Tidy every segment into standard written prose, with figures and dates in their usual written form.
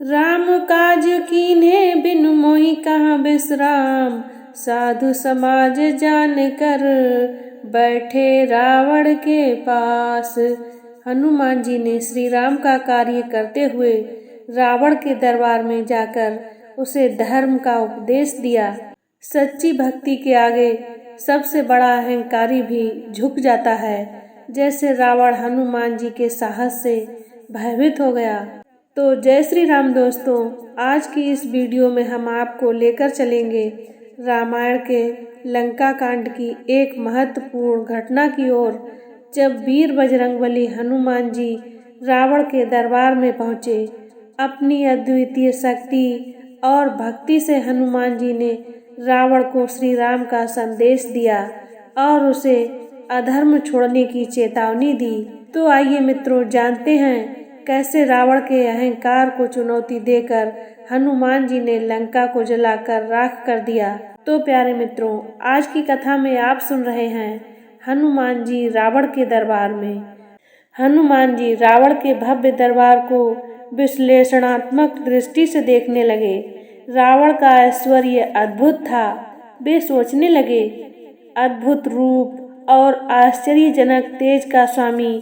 राम काज कीन्हे बिनु मोहि कहाँ विश्राम, साधु समाज जान कर बैठे रावण के पास। हनुमान जी ने श्री राम का कार्य करते हुए रावण के दरबार में जाकर उसे धर्म का उपदेश दिया। सच्ची भक्ति के आगे सबसे बड़ा अहंकारी भी झुक जाता है। जैसे रावण हनुमान जी के साहस से भयभीत हो गया। तो जय श्री राम दोस्तों, आज की इस वीडियो में हम आपको लेकर चलेंगे रामायण के लंका कांड की एक महत्वपूर्ण घटना की ओर। जब वीर बजरंगबली हनुमान जी रावण के दरबार में पहुँचे, अपनी अद्वितीय शक्ति और भक्ति से हनुमान जी ने रावण को श्री राम का संदेश दिया और उसे अधर्म छोड़ने की चेतावनी दी। तो आइए मित्रों, जानते हैं कैसे रावण के अहंकार को चुनौती देकर हनुमान जी ने लंका को जलाकर राख कर दिया। तो प्यारे मित्रों, आज की कथा में आप सुन रहे हैं हनुमान जी रावण के दरबार में। हनुमान जी रावण के भव्य दरबार को विश्लेषणात्मक दृष्टि से देखने लगे। रावण का ऐश्वर्य अद्भुत था। वे सोचने लगे, अद्भुत रूप और आश्चर्यजनक तेज का स्वामी,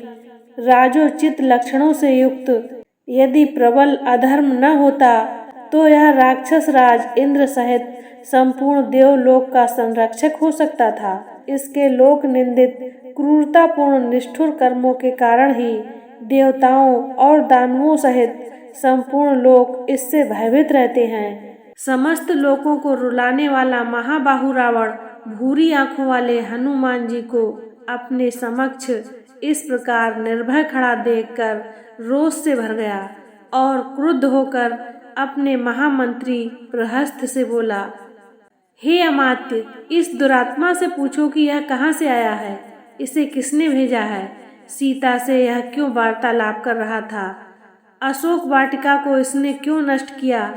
राजोचित लक्षणों से युक्त, यदि प्रबल अधर्म न होता तो यह राक्षस राज इंद्र सहित संपूर्ण देवलोक का संरक्षक हो सकता था। इसके लोक निंदित क्रूरतापूर्ण निष्ठुर कर्मों के कारण ही देवताओं और दानवों सहित संपूर्ण लोक इससे भयभीत रहते हैं। समस्त लोगों को रुलाने वाला महाबाहु रावण भूरी आंखों वाले हनुमान जी को अपने समक्ष इस प्रकार निर्भय खड़ा देखकर रोष से भर गया और क्रुद्ध होकर अपने महामंत्री प्रहस्त से बोला, हे अमात्य, इस दुरात्मा से पूछो कि यह कहाँ से आया है, इसे किसने भेजा है, सीता से यह क्यों वार्तालाप कर रहा था, अशोक वाटिका को इसने क्यों नष्ट किया,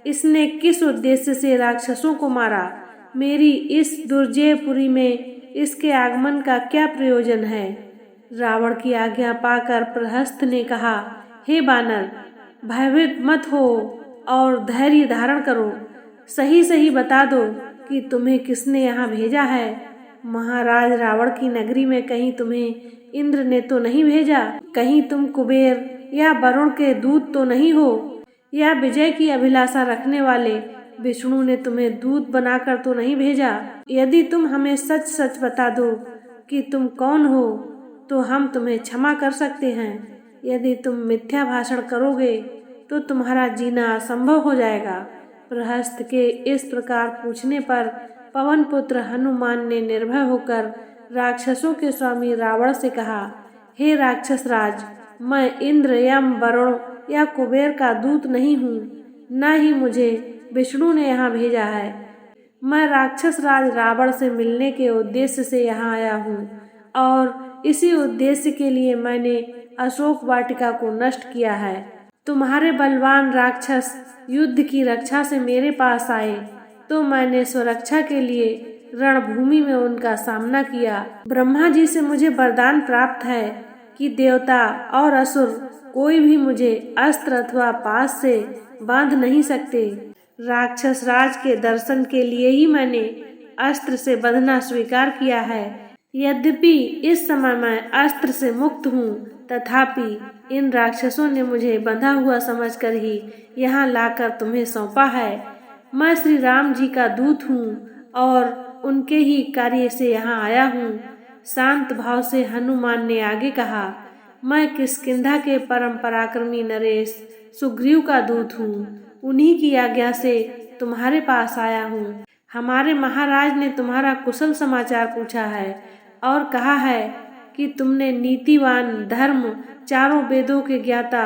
इसने किस उद्देश्य से राक्षसों को मारा, मेरी इस दुर्जयपुरी में इसके आगमन का क्या प्रयोजन है। रावण की आज्ञा पाकर प्रहस्त ने कहा, हे बानर, भयभीत मत हो और धैर्य धारण करो। सही सही बता दो कि तुम्हें किसने यहाँ भेजा है। महाराज रावण की नगरी में कहीं तुम्हें इंद्र ने तो नहीं भेजा, कहीं तुम कुबेर या वरुण के दूत तो नहीं हो, या विजय की अभिलाषा रखने वाले विष्णु ने तुम्हें दूत बनाकर तो नहीं भेजा। यदि तुम हमें सच सच बता दो कि तुम कौन हो तो हम तुम्हें क्षमा कर सकते हैं। यदि तुम मिथ्या भाषण करोगे तो तुम्हारा जीना असंभव हो जाएगा। प्रहस्त के इस प्रकार पूछने पर पवन पुत्र हनुमान ने निर्भय होकर राक्षसों के स्वामी रावण से कहा, हे राक्षस राज, मैं इंद्र यम वरुण या कुबेर का दूत नहीं हूँ, न ही मुझे विष्णु ने यहाँ भेजा है। मैं राक्षस राज रावण से मिलने के उद्देश्य से यहाँ आया हूँ और इसी उद्देश्य के लिए मैंने अशोक वाटिका को नष्ट किया है। तुम्हारे बलवान राक्षस युद्ध की रक्षा से मेरे पास आए तो मैंने स्वरक्षा के लिए रणभूमि में उनका सामना किया। ब्रह्मा जी से मुझे वरदान प्राप्त है कि देवता और असुर कोई भी मुझे अस्त्र अथवा पास से बांध नहीं सकते। राक्षस राज के दर्शन के लिए ही मैंने अस्त्र से बंधना स्वीकार किया है। यद्यपि इस समय मैं अस्त्र से मुक्त हूँ, तथापि इन राक्षसों ने मुझे बंधा हुआ समझकर ही यहाँ लाकर तुम्हें सौंपा है। मैं श्री राम जी का दूत हूँ और उनके ही कार्य से यहाँ आया हूँ। शांत भाव से हनुमान ने आगे कहा, मैं किष्किंधा के परम पराक्रमी नरेश सुग्रीव का दूत हूँ, उन्हीं की आज्ञा से तुम्हारे पास आया हूँ। हमारे महाराज ने तुम्हारा कुशल समाचार पूछा है और कहा है कि तुमने नीतिवान, धर्म, चारों वेदों के ज्ञाता,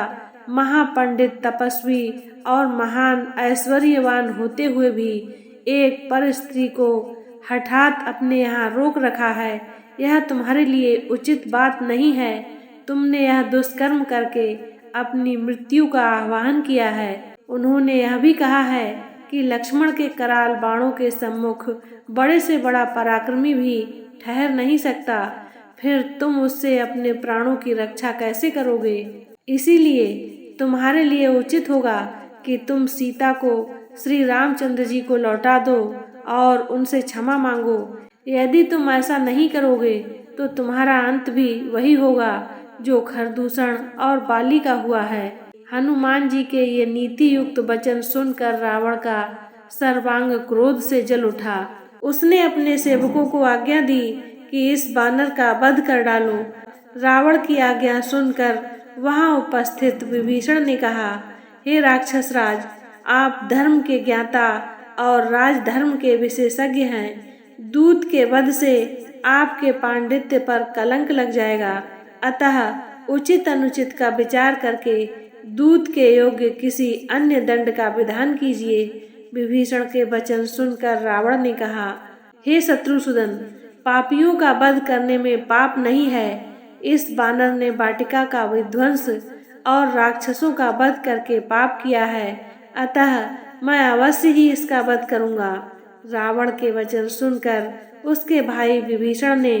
महापंडित, तपस्वी और महान ऐश्वर्यवान होते हुए भी एक पर स्त्री को हठात अपने यहाँ रोक रखा है। यह तुम्हारे लिए उचित बात नहीं है। तुमने यह दुष्कर्म करके अपनी मृत्यु का आह्वान किया है। उन्होंने यह भी कहा है कि लक्ष्मण के कराल बाणों के सम्मुख बड़े से बड़ा पराक्रमी भी ठहर नहीं सकता। फिर तुम उससे अपने प्राणों की रक्षा कैसे करोगे? इसीलिए तुम्हारे लिए उचित होगा कि तुम सीता को श्री रामचंद्र जी को लौटा दो और उनसे क्षमा मांगो। यदि तुम ऐसा नहीं करोगे तो तुम्हारा अंत भी वही होगा जो खरदूषण और बाली का हुआ है। हनुमान जी के ये नीति युक्त वचन सुनकर रावण का सर्वांग क्रोध से जल उठा। उसने अपने सेवकों को आज्ञा दी कि इस बानर का वध कर डालो। रावण की आज्ञा सुनकर वहां उपस्थित विभीषण ने कहा, हे राक्षस राज, आप धर्म के ज्ञाता और राजधर्म के विशेषज्ञ हैं। दूत के वध से आपके पांडित्य पर कलंक लग जाएगा, अतः उचित अनुचित का विचार करके दूत के योग्य किसी अन्य दंड का विधान कीजिए। विभीषण के वचन सुनकर रावण ने कहा, हे शत्रुसूदन, पापियों का वध करने में पाप नहीं है। इस बानर ने वाटिका का विध्वंस और राक्षसों का वध करके पाप किया है, अतः मैं अवश्य ही इसका वध करूंगा। रावण के वचन सुनकर उसके भाई विभीषण ने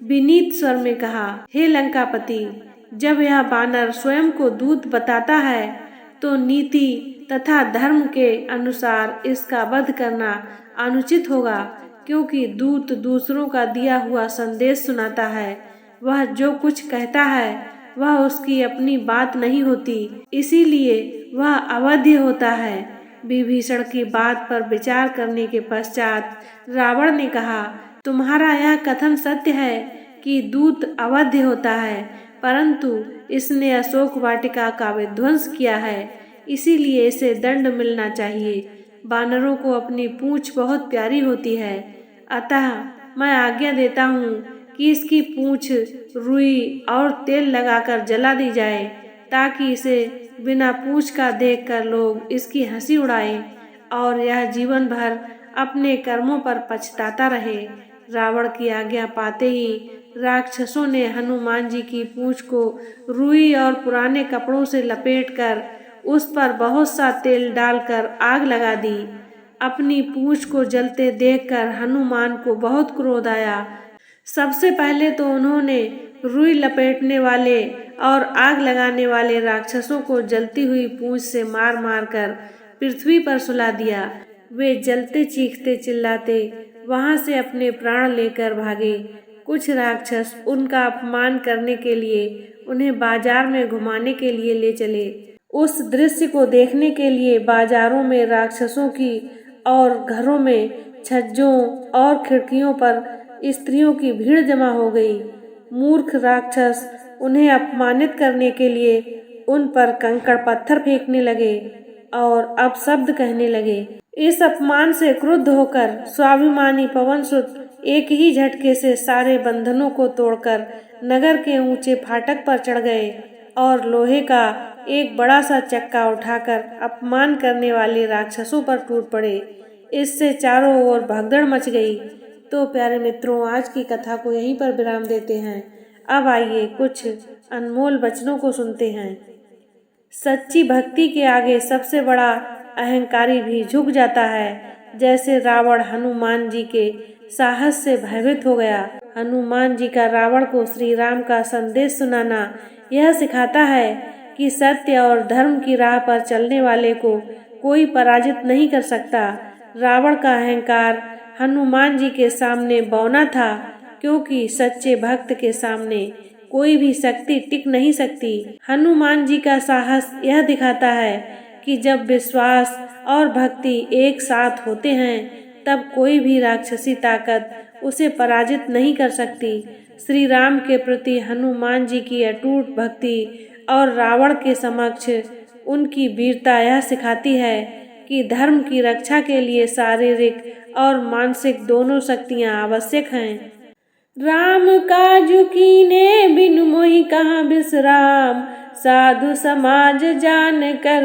विनीत स्वर में कहा, हे लंकापति, जब यह बानर स्वयं को दूत बताता है तो नीति तथा धर्म के अनुसार इसका वध करना अनुचित होगा, क्योंकि दूत दूसरों का दिया हुआ संदेश सुनाता है। वह जो कुछ कहता है वह उसकी अपनी बात नहीं होती, इसीलिए वह अवध्य होता है। विभीषण की बात पर विचार करने के पश्चात रावण ने कहा, तुम्हारा यह कथन सत्य है कि दूत अवध्य होता है, परंतु इसने अशोक वाटिका का विध्वंस किया है, इसीलिए इसे दंड मिलना चाहिए। बानरों को अपनी पूंछ बहुत प्यारी होती है, अतः मैं आज्ञा देता हूँ कि इसकी पूंछ रुई और तेल लगाकर जला दी जाए, ताकि इसे बिना पूंछ का देखकर लोग इसकी हंसी उड़ाएं और यह जीवन भर अपने कर्मों पर पछताता रहे। रावण की आज्ञा पाते ही राक्षसों ने हनुमान जी की पूंछ को रुई और पुराने कपड़ों से लपेटकर उस पर बहुत सा तेल डालकर आग लगा दी। अपनी पूंछ को जलते देखकर हनुमान को बहुत क्रोध आया। सबसे पहले तो उन्होंने रुई लपेटने वाले और आग लगाने वाले राक्षसों को जलती हुई पूंछ से मार मार कर पृथ्वी पर सुला दिया। वे जलते चीखते चिल्लाते वहां से अपने प्राण लेकर भागे। कुछ राक्षस उनका अपमान करने के लिए उन्हें बाजार में घुमाने के लिए ले चले। उस दृश्य को देखने के लिए बाजारों में राक्षसों की और घरों में छज्जों और खिड़कियों पर स्त्रियों की भीड़ जमा हो गई। मूर्ख राक्षस उन्हें अपमानित करने के लिए उन पर कंकड़ पत्थर फेंकने लगे और अपशब्द कहने लगे। इस अपमान से क्रुद्ध होकर स्वाभिमानी पवनसुत एक ही झटके से सारे बंधनों को तोड़कर नगर के ऊंचे फाटक पर चढ़ गए और लोहे का एक बड़ा सा चक्का उठाकर अपमान करने वाले राक्षसों पर टूट पड़े। इससे चारों ओर भगदड़ मच गई। तो प्यारे मित्रों, आज की कथा को यहीं पर विराम देते हैं। अब आइए कुछ अनमोल वचनों को सुनते हैं। सच्ची भक्ति के आगे सबसे बड़ा अहंकारी भी झुक जाता है। जैसे रावण हनुमान जी के साहस से भयभीत हो गया। हनुमान जी का रावण को श्री राम का संदेश सुनाना यह सिखाता है कि सत्य और धर्म की राह पर चलने वाले को कोई पराजित नहीं कर सकता। रावण का अहंकार हनुमान जी के सामने बौना था, क्योंकि सच्चे भक्त के सामने कोई भी शक्ति टिक नहीं सकती। हनुमान जी का साहस यह दिखाता है कि जब विश्वास और भक्ति एक साथ होते हैं तब कोई भी राक्षसी ताकत उसे पराजित नहीं कर सकती। श्री राम के प्रति हनुमान जी की अटूट भक्ति और रावण के समक्ष उनकी वीरता यह सिखाती है कि धर्म की रक्षा के लिए शारीरिक और मानसिक दोनों शक्तियां आवश्यक हैं। राम काजु कीने बिनु मोहि कहाँ विश्राम, साधु समाज जान कर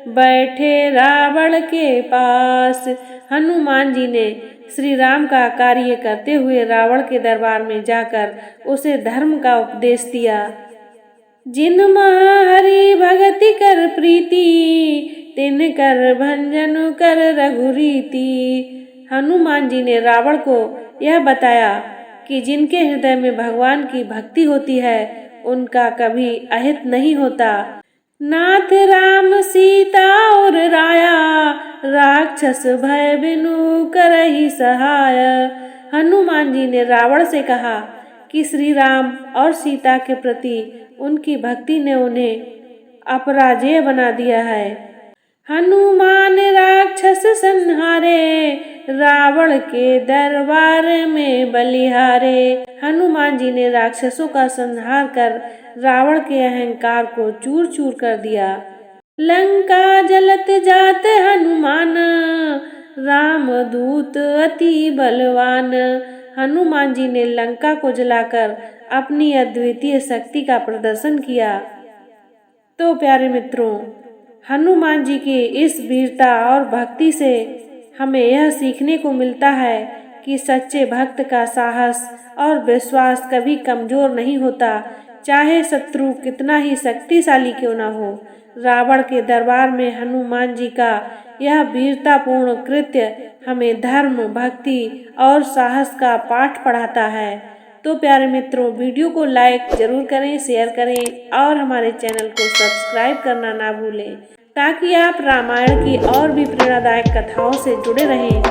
बैठे रावण के पास। हनुमान जी ने श्री राम का कार्य करते हुए रावण के दरबार में जाकर उसे धर्म का उपदेश दिया। जिन हरि भगति कर प्रीति, तिन कर भंजन कर रघुरीति। हनुमान जी ने रावण को यह बताया कि जिनके हृदय में भगवान की भक्ति होती है उनका कभी अहित नहीं होता। नाथ राम सीता और राया, राक्षस भय बिनु करहि सहाय। हनुमान जी ने रावण से कहा कि श्री राम और सीता के प्रति उनकी भक्ति ने उन्हें अपराजेय बना दिया है। हनुमान राक्षस संहारे, रावण के दरबार में बलिहारे। हनुमान जी ने राक्षसों का संहार कर रावण के अहंकार को चूर चूर कर दिया। लंका जलत जात हनुमान, राम दूत अति बलवान। हनुमान जी ने लंका को जलाकर अपनी अद्वितीय शक्ति का प्रदर्शन किया। तो प्यारे मित्रों, हनुमान जी की इस वीरता और भक्ति से हमें यह सीखने को मिलता है कि सच्चे भक्त का साहस और विश्वास कभी कमजोर नहीं होता, चाहे शत्रु कितना ही शक्तिशाली क्यों न हो। रावण के दरबार में हनुमान जी का यह वीरतापूर्ण कृत्य हमें धर्म, भक्ति और साहस का पाठ पढ़ाता है। तो प्यारे मित्रों, वीडियो को लाइक जरूर करें, शेयर करें और हमारे चैनल को सब्सक्राइब करना ना भूलें, ताकि आप रामायण की और भी प्रेरणादायक कथाओं से जुड़े रहें।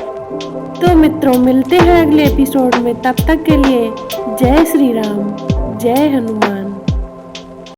तो मित्रों, मिलते हैं अगले एपिसोड में। तब तक के लिए जय श्री राम, जय हनुमान।